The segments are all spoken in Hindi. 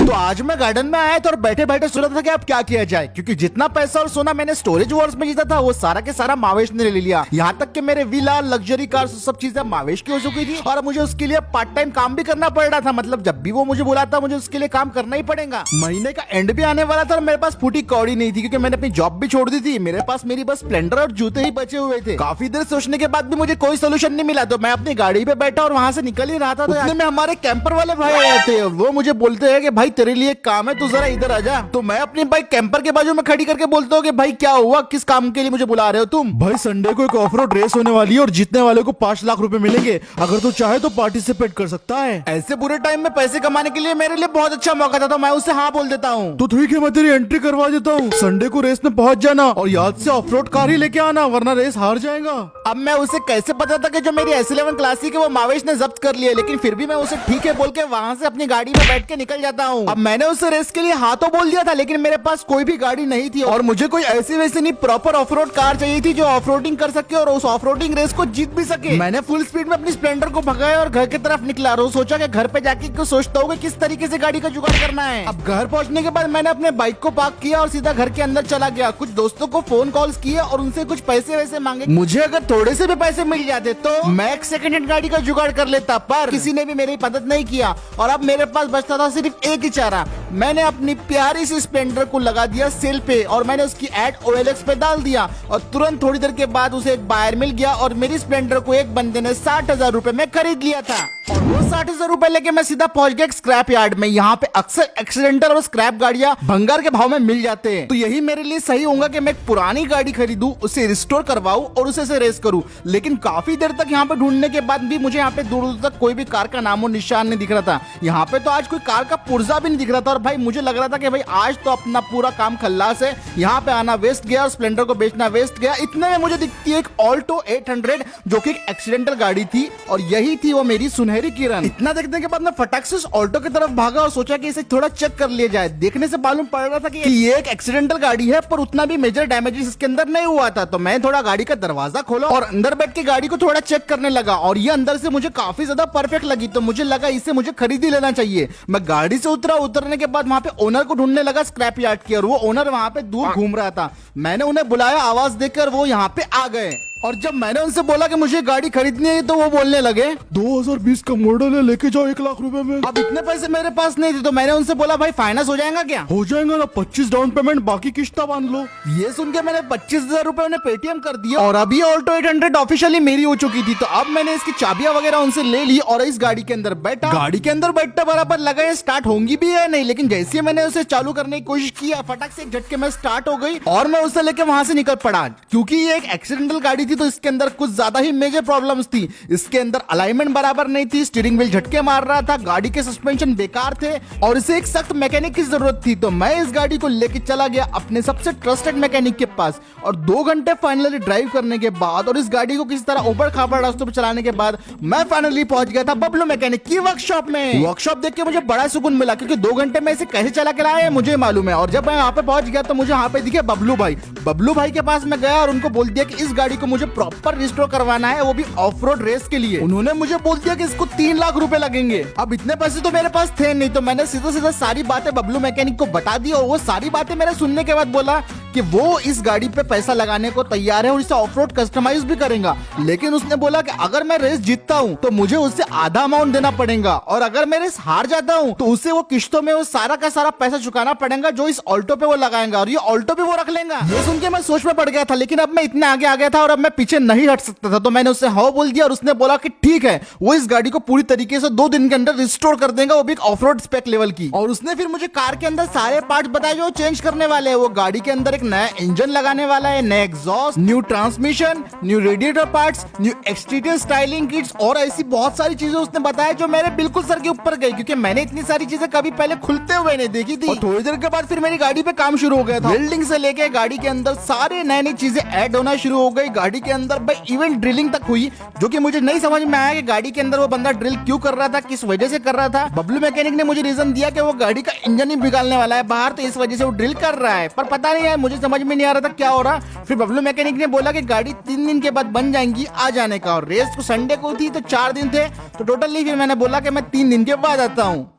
तो आज मैं गार्डन में आया था और बैठे बैठे सोच रहा था कि अब क्या किया जाए, क्योंकि जितना पैसा और सोना मैंने स्टोरेज वॉर्स में जीता था वो सारा के सारा मावेश ने ले लिया। यहाँ तक कि मेरे विला, लग्जरी कार, सब चीजें मावेश की हो चुकी थी और मुझे उसके लिए पार्ट टाइम काम भी करना पड़ रहा था। मतलब जब भी वो मुझे बुलाता मुझे उसके लिए काम करना ही पड़ेगा। महीने का एंड भी आने वाला था और मेरे पास फूटी कौड़ी नहीं थी, क्योंकि मैंने अपनी जॉब भी छोड़ दी थी। मेरे पास मेरी बस स्प्लेंडर और जूते ही बचे हुए थे। काफी देर सोचने के बाद भी मुझे कोई सोल्यूशन नहीं मिला, तो मैं अपनी गाड़ी पे बैठा और वहाँ से निकल ही रहा था। तो में हमारे कैंपर वाले भाई आए थे। वो मुझे बोलते हैं कि भाई तेरे लिए काम है, तू जरा इधर आ जा। तो मैं अपनी बाइक कैंपर के बाजू में खड़ी करके बोलता हूँ कि भाई क्या हुआ, किस काम के लिए मुझे बुला रहे हो तुम? भाई संडे को एक ऑफ रोड रेस होने वाली है और जीतने वाले को 5 लाख रुपए मिलेंगे। अगर तू चाहे तो पार्टिसिपेट कर सकता है। ऐसे बुरे टाइम में पैसे कमाने के लिए मेरे लिए बहुत अच्छा मौका था, तो मैं उससे हाँ बोल देता हूँ। तो ठीक है, मैं तेरी एंट्री करवा देता हूँ। संडे को रेस में पहुंच जाना और याद से ऑफ रोड कार ही लेके आना, वरना रेस हार जाएगा। अब मैं उसे कैसे पता था कि जो मेरी S11 क्लासिक है वो मावेश ने जब्त कर लिया, लेकिन फिर भी मैं उसे ठीक है बोल के वहाँ से अपनी गाड़ी में बैठ के निकल जाता हूँ। अब मैंने उसे रेस के लिए हाँ तो बोल दिया था, लेकिन मेरे पास कोई भी गाड़ी नहीं थी और मुझे कोई ऐसी वैसी नहीं प्रॉपर ऑफ रोड कार चाहिए थी जो ऑफ रोडिंग कर सके और उस ऑफ रोडिंग रेस को जीत भी सके। मैंने फुल स्पीड में अपनी स्प्लेंडर को भगाया और घर की तरफ निकला। रोज सोचा कि घर पे जाके कुछ सोचता हूँ किस तरीके से गाड़ी का जुगाड़ करना है। अब घर पहुंचने के बाद मैंने अपने बाइक को पार्क किया और सीधा घर के अंदर चला गया। कुछ दोस्तों को फोन कॉल्स किए और उनसे कुछ पैसे वैसे मांगे। मुझे अगर थोड़े से भी पैसे मिल जाते तो मैं एक सेकंड हैंड गाड़ी का जुगाड़ कर लेता, पर किसी ने भी मेरी मदद नहीं किया और अब मेरे पास बचता था सिर्फ एक ही चारा। मैंने अपनी प्यारी सी स्प्लेंडर को लगा दिया सेल पे और मैंने उसकी एड OLX पे डाल दिया और तुरंत थोड़ी देर के बाद उसे एक बायर मिल गया और मेरी स्प्लेंडर को एक बंदे ने 60,000 रुपए में खरीद लिया था। और वो 60,000 रुपए लेके मैं सीधा पहुंच गया स्क्रैप यार्ड में। यहाँ पे अक्सर एक्सीडेंटल और स्क्रैप गाड़ियां भंगार के भाव में मिल जाते हैं, तो यही मेरे लिए सही होगा कि मैं एक पुरानी गाड़ी खरीदूं, उसे रिस्टोर करवाऊं और उसे से रेस करूं। लेकिन काफी देर तक यहाँ पे ढूंढने के बाद भी मुझे यहाँ पे दूर दूर तक कोई भी कार का नामो निशान नहीं दिख रहा था। यहाँ पे तो आज कोई कार का पुर्जा भी नहीं दिख रहा था और भाई मुझे लग रहा था कि भाई आज तो अपना पूरा काम खल्लास है। यहाँ पे आना वेस्ट गया और स्प्लेंडर को बेचना वेस्ट गया। इतने में मुझे दिखती है एक ऑल्टो 800 जो कि एक एक्सीडेंटल गाड़ी थी और यही थी वो मेरी सुनहरी किरण। इतना देखने के बाद मैं फटाक से ऑल्टो की तरफ भागा और सोचा कि इसे थोड़ा चेक कर लिया जाए। देखने से मालूम पड़ रहा था कि ये एक एक्सीडेंटल गाड़ी है, पर उतना भी मेजर डैमेजेस इसके अंदर नहीं हुआ था। तो मैं थोड़ा गाड़ी का दरवाजा खोला और अंदर बैठ के गाड़ी को थोड़ा चेक करने लगा और ये अंदर से मुझे काफी ज्यादा परफेक्ट लगी, तो मुझे लगा इसे मुझे खरीद ही लेना चाहिए। मैं गाड़ी से उतरा। उतरने के बाद वहाँ पे ओनर को ढूंढने लगा स्क्रैप यार्ड की और वो ओनर वहाँ पे दूर घूम रहा था। मैंने उन्हें बुलाया, आवाज देकर वो यहाँ पे आ गए और जब मैंने उनसे बोला कि मुझे गाड़ी खरीदनी है तो वो बोलने लगे 2020 का मॉडल है, लेके जाओ 1 लाख रुपए में। अब इतने पैसे मेरे पास नहीं थे, तो मैंने उनसे बोला भाई फाइनेंस हो जाएगा क्या? हो जाएगा ना, 25 डाउन पेमेंट, बाकी किश्ता बांध लो। ये सुन के मैंने 25,000 रुपए उन्हें पेटीएम कर दिया और अभी ऑल्टो 800 ऑफिशियली मेरी हो चुकी थी। तो अब मैंने इसकी चाबियां वगैरह उनसे ले ली और इस गाड़ी के अंदर बैठा। गाड़ी के अंदर बैठता बराबर लगा ये स्टार्ट होंगी भी है नहीं, लेकिन जैसे मैंने उसे चालू करने की कोशिश किया फटाक से एक झटके में स्टार्ट हो गई और मैं उसे लेके वहां से निकल पड़ा। क्योंकि ये एक एक्सीडेंटल गाड़ी थी तो इसके अंदर कुछ ज्यादा ही मेजर प्रॉब्लम्स थी। इसके अंदर अलाइनमेंट बराबर नहीं थी, स्टीयरिंग व्हील झटके मार रहा था, गाड़ी के सस्पेंशन बेकार थे और इसे एक सख्त मैकेनिक की जरूरत थी। तो मैं इस गाड़ी को लेके चला गया अपने सबसे ट्रस्टेड मैकेनिक के पास और 2 घंटे फाइनली ड्राइव करने के बाद और इस गाड़ी को किसी तरह ऊबड़ खाबड़ रास्तों पर चलाने के बाद मैं फाइनली पहुंच गया था बबलू मैकेनिक की वर्कशॉप में। वर्कशॉप देख के मुझे बड़ा सुकून मिला, क्योंकि 2 घंटे में इसे कैसे चला के लाया है मुझे मालूम है। और जब मैं यहाँ पे पहुंच गया तो मुझे यहाँ पे दिखे बबलू भाई। बबलू भाई के पास मैं गया और उनको बोल दिया कि इस गाड़ी को मुझे प्रॉपर रिस्टोर करवाना है, वो भी ऑफ रोड रेस के लिए। उन्होंने मुझे बोल दिया कि इसको 3 लाख रुपए लगेंगे। अब इतने पैसे तो मेरे पास थे नहीं, तो मैंने सीधा सीधा सारी बातें बबलू मैकेनिक को बता दी और वो सारी बातें मेरे सुनने के बाद बोला कि वो इस गाड़ी पे पैसा लगाने को तैयार है और इसे ऑफ रोड कस्टमाइज भी करेगा। लेकिन उसने बोला कि अगर मैं रेस जीतता हूँ तो मुझे उससे आधा अमाउंट देना पड़ेगा और अगर मैं रेस हार जाता हूँ तो उसे वो किश्तों में वो सारा का सारा पैसा चुकाना पड़ेगा जो इस ऑल्टो पे वो लगाएगा और ये ऑल्टो पे वो रख लेगा। ये सुन के मैं सोच में पड़ गया था, लेकिन अब मैं इतने आगे आ गया था और अब मैं पीछे नहीं हट सकता था। तो मैंने उससे हाँ बोल दिया और उसने बोला कि ठीक है, वो इस गाड़ी को पूरी तरीके से 2 दिन के अंदर रिस्टोर कर देगा, वो भी एक ऑफ रोड स्पेक लेवल की। और उसने फिर मुझे कार के अंदर सारे पार्ट्स बताए जो चेंज करने वाले हैं। वो गाड़ी के अंदर एक नया इंजन लगाने वाला है, नया exhaust, new transmission, new radiator parts, new exterior styling kits और ऐसी बहुत सारी चीजें उसने बताया जो मेरे बिल्कुल सर के ऊपर गई, क्योंकि मैंने इतनी सारी चीजें कभी पहले खुलते हुए नहीं देखी थी। और थोड़ी देर के बाद फिर मेरी गाड़ी पे काम शुरू हो गया था। वेल्डिंग से लेके गाड़ी के अंदर सारे नई नई चीजें ऐड होना शुरू हो गई। गाड़ी के अंदर भाई इवन ड्रिलिंग तक हुई, जो कि मुझे नहीं समझ में आया कि गाड़ी के अंदर वो बंदा ड्रिल क्यों कर रहा था, किस वजह से कर रहा था। बबलू मैकेनिक ने मुझे रीजन दिया कि वो गाड़ी का इंजन ही निकालने वाला है बाहर, तो इस वजह से वो ड्रिल कर रहा है, पर पता नहीं है, मुझे समझ में नहीं आ रहा था क्या हो रहा। फिर बबलू मैकेनिक ने बोला कि गाड़ी 3 दिन के बाद बन जाएंगी आ जाने का, और रेस को संडे को थी तो 4 दिन थे, तो टोटली फिर मैंने बोला कि मैं 3 दिन के बाद आता हूँ।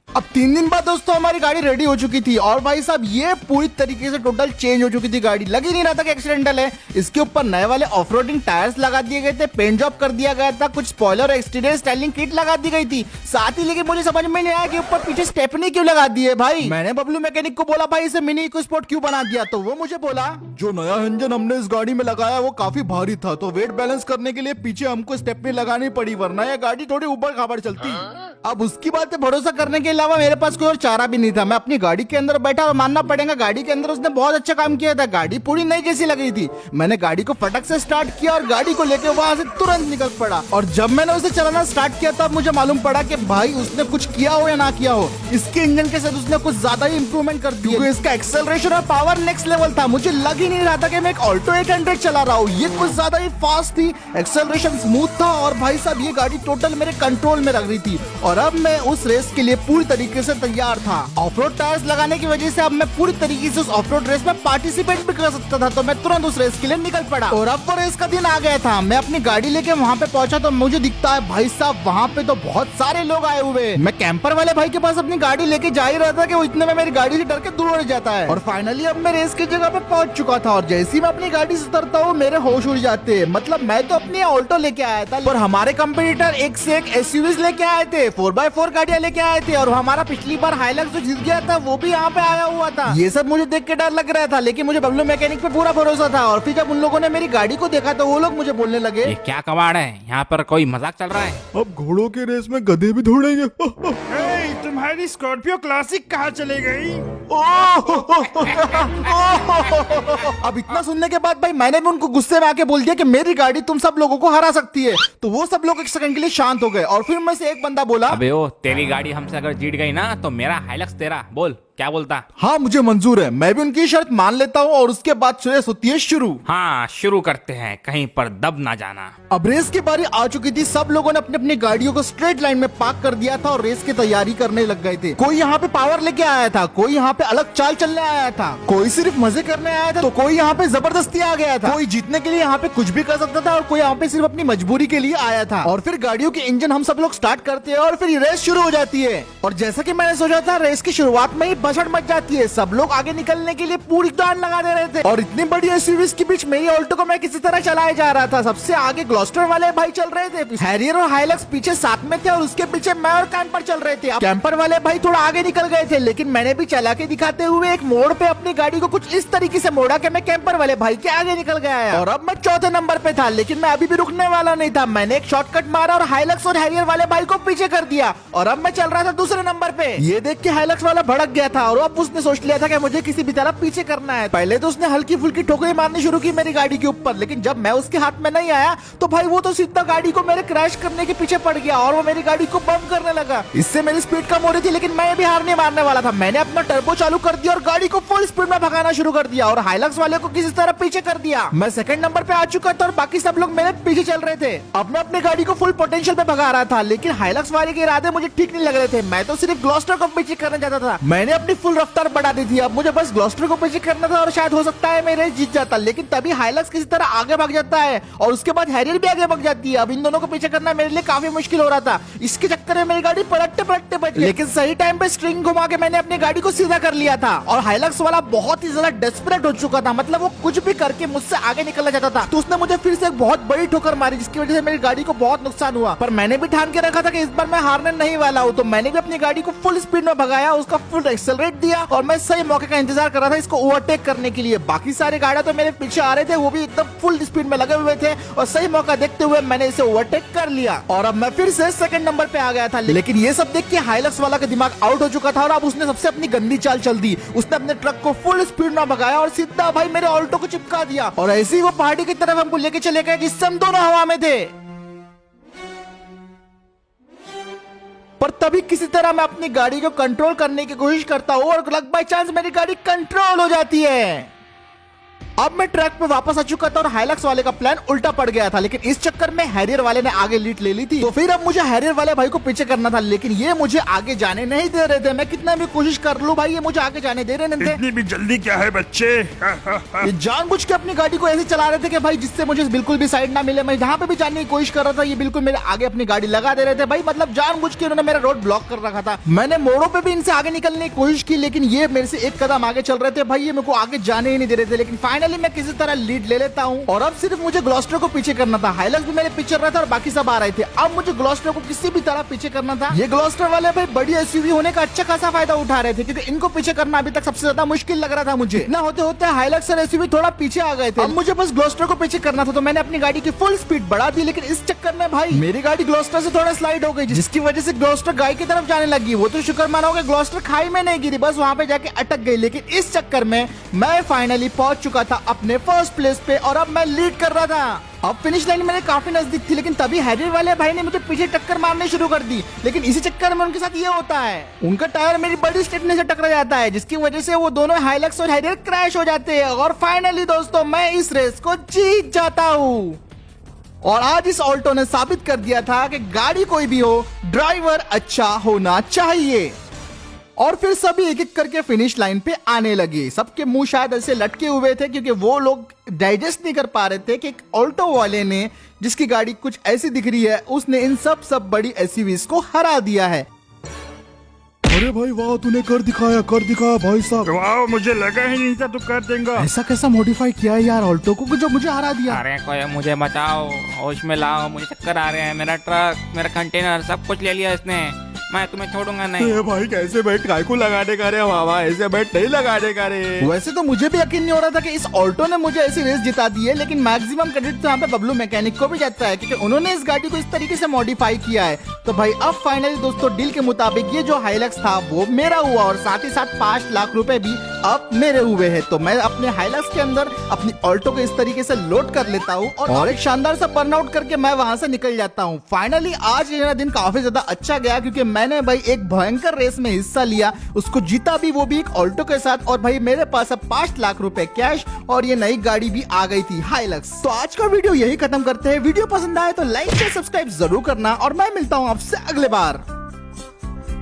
अब 3 दिन बाद दोस्तों हमारी गाड़ी रेडी हो चुकी थी और भाई साहब ये पूरी तरीके से टोटल चेंज हो चुकी थी गाड़ी। लग ही नहीं रहा था कि एक्सीडेंटल है। इसके ऊपर नए वाले ऑफ रोडिंग टायर्स लगा दिए गए थे, पेंट जॉब कर दिया गया था, कुछ स्पॉइलर और एक्सटीरियर स्टाइलिंग किट लगा दी गई थी साथ ही। लेकिन मुझे समझ में नहीं आया कि ऊपर पीछे स्टेपनी क्यों लगा दी है भाई। मैंने बबलू मैकेनिक को बोला भाई इसे मिनी इको स्पोर्ट क्यों बना दिया, तो वो मुझे बोला जो नया इंजन हमने इस गाड़ी में लगाया वो काफी भारी था, तो वेट बैलेंस करने के लिए पीछे हमको स्टेपनी लगानी पड़ी, वरना यह गाड़ी थोड़ी ऊबड़ खाबड़ चलती। अब उसकी बात पे भरोसा करने के अलावा मेरे पास कोई और चारा भी नहीं था। मैं अपनी गाड़ी के अंदर बैठा और मानना पड़ेगा गाड़ी के अंदर उसने बहुत अच्छा काम किया था। गाड़ी पूरी नई जैसी लग रही थी। मैंने गाड़ी को फटक से स्टार्ट किया और गाड़ी को लेकर वहां से तुरंत निकल पड़ा। और जब मैंने उसे चलाना स्टार्ट किया तब मुझे मालूम पड़ा कि भाई उसने कुछ किया हो या ना किया हो, इसके इंजन के साथ उसने कुछ ज्यादा ही इंप्रूवमेंट कर दी। इसका एक्सेलरेशन और पावर नेक्स्ट लेवल था। मुझे लग ही नहीं रहा था कि मैं एक ऑल्टो 800 चला रहा हूँ। ये कुछ ज्यादा ही फास्ट थी, एक्सेलरेशन स्मूथ था और भाई साहब ये गाड़ी टोटल मेरे कंट्रोल में लग रही थी। और अब मैं उस रेस के लिए पूरी तरीके से तैयार था। ऑफरोड टायर्स लगाने की वजह से अब मैं पूरी तरीके से उस ऑफरोड रेस में पार्टिसिपेट भी कर सकता था, तो मैं तुरंत उस रेस के लिए निकल पड़ा। और अब वो रेस का दिन आ गया था। मैं अपनी गाड़ी लेके वहाँ पे पहुंचा तो मुझे दिखता है भाई साहब वहाँ पे तो बहुत सारे लोग आए हुए। मैं कैंपर वाले भाई के पास अपनी गाड़ी लेके जा ही रहा था कि वो इतने में मेरी गाड़ी से डर के दूर हो जाता है। और फाइनली अब मैं रेस की जगह पे पहुंच चुका था और जैसे ही मैं अपनी गाड़ी से उतरता हूँ मेरे होश उड़ जाते हैं। मतलब मैं तो अपनी ऑल्टो लेके आया था और हमारे कंपटीटर एक से एक एसयूवीज लेके आए थे, 4x4 गाड़ियां लेके आए थे और हमारा पिछली बार हाइलक्स जो जीत गया था वो भी यहाँ पे आया हुआ था। ये सब मुझे देख के डर लग रहा था, लेकिन मुझे बबलू मैकेनिक पे पूरा भरोसा था। और फिर जब उन लोगों ने मेरी गाड़ी को देखा तो वो लोग मुझे बोलने लगे ये क्या कबाड़ है, यहाँ पर कोई मजाक चल रहा है। अब घोड़ों के रेस में गधे भी दौड़ेंगे। तुम्हारी स्कॉर्पियो क्लासिक कहाँ चली गई? अब इतना सुनने के बाद भाई मैंने भी उनको गुस्से में आके बोल दिया कि मेरी गाड़ी तुम सब लोगों को हरा सकती है। तो वो सब लोग एक सेकंड के लिए शांत हो गए और फिर में से एक बंदा बोला अबे ओ तेरी गाड़ी हमसे अगर जीत गई ना तो मेरा हाइलक्स तेरा। बोल क्या बोलता। हाँ मुझे मंजूर है, मैं भी उनकी शर्त मान लेता हूँ। और उसके बाद रेस होती है शुरू। हाँ शुरू करते हैं, कहीं पर दब ना जाना। अब रेस की बारी आ चुकी थी। सब लोगों ने अपनी अपनी गाड़ियों को स्ट्रेट लाइन में पार्क कर दिया था और रेस की तैयारी करने लग गए थे। कोई यहाँ पे पावर लेके आया था, कोई यहाँ पे अलग चाल चलने आया था, कोई सिर्फ मजे करने आया था, तो कोई यहाँ पे जबरदस्ती आ गया था, कोई जीतने के लिए यहाँ पे कुछ भी कर सकता था और कोई यहाँ पे सिर्फ अपनी मजबूरी के लिए आया था। और फिर गाड़ियों के इंजन हम सब लोग स्टार्ट करते हैं और फिर रेस शुरू हो जाती है। और जैसा की मैंने सोचा था रेस की शुरुआत में ही भसड़ मच जाती है। सब लोग आगे निकलने के लिए पूरी दौड़ लगा दे रहे थे और इतनी बड़ी एसयूवीज के बीच मेरी ऑल्टो को मैं किसी तरह चलाया जा रहा था। सबसे आगे ग्लॉस्टर वाले भाई चल रहे थे, हैरियर और हाइलक्स पीछे साथ में थे और उसके पीछे मैं और कैंपर चल रहे थे। कैंपर वाले भाई थोड़ा आगे निकल गए थे, लेकिन मैंने भी चला के दिखाते हुए एक मोड़ पे अपनी गाड़ी को कुछ इस तरीके से मोड़ा कि मैं कैंपर वाले भाई के आगे निकल गया। और अब मैं चौथे नंबर पे था, लेकिन मैं अभी भी रुकने वाला नहीं था। मैंने एक शॉर्टकट मारा और हाइलक्स और हैरियर वाले भाई को पीछे कर दिया और अब मैं चल रहा था दूसरे नंबर पे। ये देख के हाइलक्स वाला भड़क गया था और अब उसने सोच लिया था कि मुझे किसी भी तरह पीछे करना है। पहले तो उसने हल्की फुल्की ठोकरें मारनी शुरू की मेरी गाड़ी के ऊपर, लेकिन जब मैं उसके हाथ में नहीं आया तो भाई वो तो सीधा गाड़ी को मेरे क्रैश करने के पीछे पड़ गया और वो मेरी गाड़ी को बम करने लगा। इससे मेरी स्पीड कम हो रही थी, लेकिन मैं भी हार नहीं मारने वाला था। मैंने अपना टर्बो चालू कर दिया और गाड़ी को फुल स्पीड में भगाना शुरू कर दिया और हाइलक्स वाले को किसी तरह पीछे कर दिया। मैं सेकंड नंबर पे आ चुका था और बाकी सब लोग मेरे पीछे चल रहे थे। अब मैं अपनी गाड़ी को फुल पोटेंशियल पे भगा रहा था, लेकिन हाइलक्स वाले के इरादे मुझे ठीक नहीं लग रहे थे। मैं तो सिर्फ ग्लॉस्टर को पीछे करना चाहता था। मैंने अपनी फुल रफ्तार बढ़ा दी थी। अब मुझे बस ग्लॉस्टर को पीछे करना था और शायद हो सकता है मैं रेस जीत जाता, लेकिन तभी हाइलक्स किसी तरह आगे भाग जाता है और उसके बाद हैरियर भी आगे भाग जाती है। अब इन दोनों को पीछे करना मेरे लिए काफी मुश्किल हो रहा था। इसके चक्कर में मेरी गाड़ी पलटते पलटते बच गई, लेकिन सही टाइम पे स्ट्रिंग घुमा के मैंने अपनी गाड़ी को सीधा कर लिया था। और हाइलक्स वाला बहुत ही ज्यादा डेस्परेट हो चुका था, मतलब वो कुछ भी करके मुझसे आगे निकलना चाहता था। तो उसने मुझे फिर से एक बहुत बड़ी ठोकर मारी, जिसकी वजह से मेरी गाड़ी को बहुत नुकसान हुआ। पर मैंने भी ठान के रखा था कि इस बार मैं हारने नहीं वाला हूँ, तो मैंने भी अपनी गाड़ी को फुल स्पीड में भगाया, उसका फुल एक्सेलरेट दिया और मैं सही मौके का इंतजार कर रहा था इसको ओवरटेक करने के लिए। बाकी सारे गाड़ियां तो मेरे पीछे आ रहे थे, वो भी एकदम फुल स्पीड में लगे हुए थे और सही मौका देखते हुए मैंने इसे ओवरटेक कर लिया और अब मैं फिर से सेकंड नंबर पे आ गया था। लेकिन ये सब देख के हाइलक्स वाला का दिमाग आउट हो चुका था और अब उसने सबसे अपनी गंदी चाल चल दी। उसने अपने ट्रक को फुल स्पीड में भगाया और सीधा भाई मेरे ऑल्टो को चिपका दिया और ऐसे ही वो पहाड़ी की तरफ हमको लेके चले गए जिससे हम दोनों हवा में थे। पर तभी किसी तरह मैं अपनी गाड़ी को कंट्रोल करने की कोशिश करता हूँ और लक बाय चांस मेरी गाड़ी कंट्रोल हो जाती है। अब मैं ट्रैक पे वापस आ चुका था और हाइलक्स वाले का प्लान उल्टा पड़ गया था, लेकिन इस चक्कर में हैरियर वाले ने आगे लीड ले ली थी। तो फिर अब मुझे हैरियर वाले भाई को पीछे करना था, लेकिन ये मुझे आगे जाने नहीं दे रहे थे। मैं कितना भी कोशिश कर लूं भाई, ये मुझे आगे जाने दे रहे नहीं थे। इतनी भी जल्दी क्या है बच्चे? ये जानबूझ के अपनी गाड़ी को ऐसे चला रहे थे कि भाई जिससे मुझे बिल्कुल भी साइड ना मिले। मैं जहाँ पे भी जाने की कोशिश कर रहा था ये बिल्कुल मेरे आगे अपनी गाड़ी लगा दे रहे थे भाई, मतलब जानबूझ के उन्होंने मेरा रोड ब्लॉक कर रखा था। मैंने मोड़ों पे भी इनसे आगे निकलने की कोशिश की, लेकिन ये मेरे से एक कदम आगे चल रहे थे भाई, ये मेरे को आगे जाने ही नहीं दे रहे थे। लेकिन फाइनली मैं किसी तरह लीड ले लेता हूँ और अब सिर्फ मुझे ग्लॉस्टर को पीछे करना था। हाइलक्स भी मेरे पीछे रहा था और बाकी सब आ रहे थे। अब मुझे ग्लॉस्टर को किसी भी तरह पीछे करना था। ये ग्लॉस्टर वाले भाई बड़ी एसयूवी होने का अच्छा खासा फायदा उठा रहे थे, क्योंकि इनको पीछे करना अभी तक सबसे ज्यादा मुश्किल लग रहा था मुझे। ना होते होते हाइलक्स और एसयूवी थोड़ा पीछे आ गए थे। अब मुझे बस ग्लॉस्टर को पीछे करना था, तो मैंने अपनी गाड़ी की फुल स्पीड बढ़ा दी, लेकिन इस चक्कर में भाई मेरी गाड़ी ग्लॉस्टर से थोड़ा स्लाइड हो गई, जिसकी वजह से ग्लॉस्टर गाय की तरफ जाने लगी। वो तो शुक्र मानोगे ग्लॉस्टर खाई में नहीं गिरी, बस वहां पे जाके अटक गई। लेकिन इस चक्कर में मैं फाइनली पहुंच चुका था अपने फर्स्ट प्लेस पे और अब मैं लीड कर रहा था। अब फिनिश लाइन मेरे काफी नजदीक थी, लेकिन तभी हैरियर वाले भाई ने मुझे पीछे टक्कर मारने शुरू कर दी। लेकिन इसी चक्कर में उनके साथ ये होता है, उनका टायर मेरी बड़ी स्टेपनी से टकरा जाता है, जिसकी वजह से वो दोनों हाइलक्स और हैरियर क्रैश हो जाते हैं। और फाइनली दोस्तों मैं इस रेस को जीत जाता हूँ। और आज इस ऑल्टो ने साबित कर दिया था कि गाड़ी कोई भी हो, ड्राइवर अच्छा होना चाहिए। और फिर सभी एक एक करके फिनिश लाइन पे आने लगे। सबके मुंह शायद ऐसे लटके हुए थे, क्योंकि वो लोग डाइजेस्ट नहीं कर पा रहे थे कि एक ऑल्टो वाले ने, जिसकी गाड़ी कुछ ऐसी दिख रही है, उसने इन सब बड़ी एसयूवीज को हरा दिया है। अरे भाई वाह, तूने कर दिखाया भाई साहब। वाह, मुझे लगा ही नहीं था तू कर देगा। ऐसा कैसा मॉडिफाई किया है यार ऑल्टो को जो मुझे हरा दिया। अरे कोई मुझे बचाओ, होश में लाओ, मुझे चक्कर आ रहे हैं। मेरा ट्रक, मेरा कंटेनर सब कुछ ले लिया इसने, मैं तुम्हें छोड़ूंगा नहीं। ए भाई कैसे बैठ, काय को लगाने का रे मामा, ऐसे बैठ नहीं लगाने का रे। वैसे तो मुझे भी यकीन नहीं हो रहा था कि इस ऑल्टो ने मुझे ऐसी रेस जिता दी है, लेकिन मैक्सिमम क्रेडिट तो यहाँ पे बबलू मैकेनिक को भी जाता है, क्योंकि उन्होंने इस गाड़ी को इस तरीके से मॉडिफाई किया है। तो भाई अब फाइनली दोस्तों डील के मुताबिक ये जो हाइलक्स था वो मेरा हुआ, और साथ ही साथ 5 लाख रुपए भी अब मेरे हुए हैं। तो मैं अपने हाइलक्स के अंदर अपनी ऑल्टो को इस तरीके से लोड कर लेता हूँ और एक शानदार सा बर्नआउट करके मैं वहां से निकल जाता हूँ। फाइनली आज मेरा दिन काफी ज्यादा अच्छा गया, क्योंकि मैंने भाई एक भयंकर रेस में हिस्सा लिया, उसको जीता भी, वो भी एक ऑल्टो के साथ। और भाई मेरे पास अब 5 लाख रुपए कैश और ये नई गाड़ी भी आ गई थी हाइलक्स। तो आज का वीडियो यही खत्म करते हैं। वीडियो पसंद आए तो लाइक शेयर सब्सक्राइब जरूर करना और मैं मिलता हूँ आपसे अगले बार।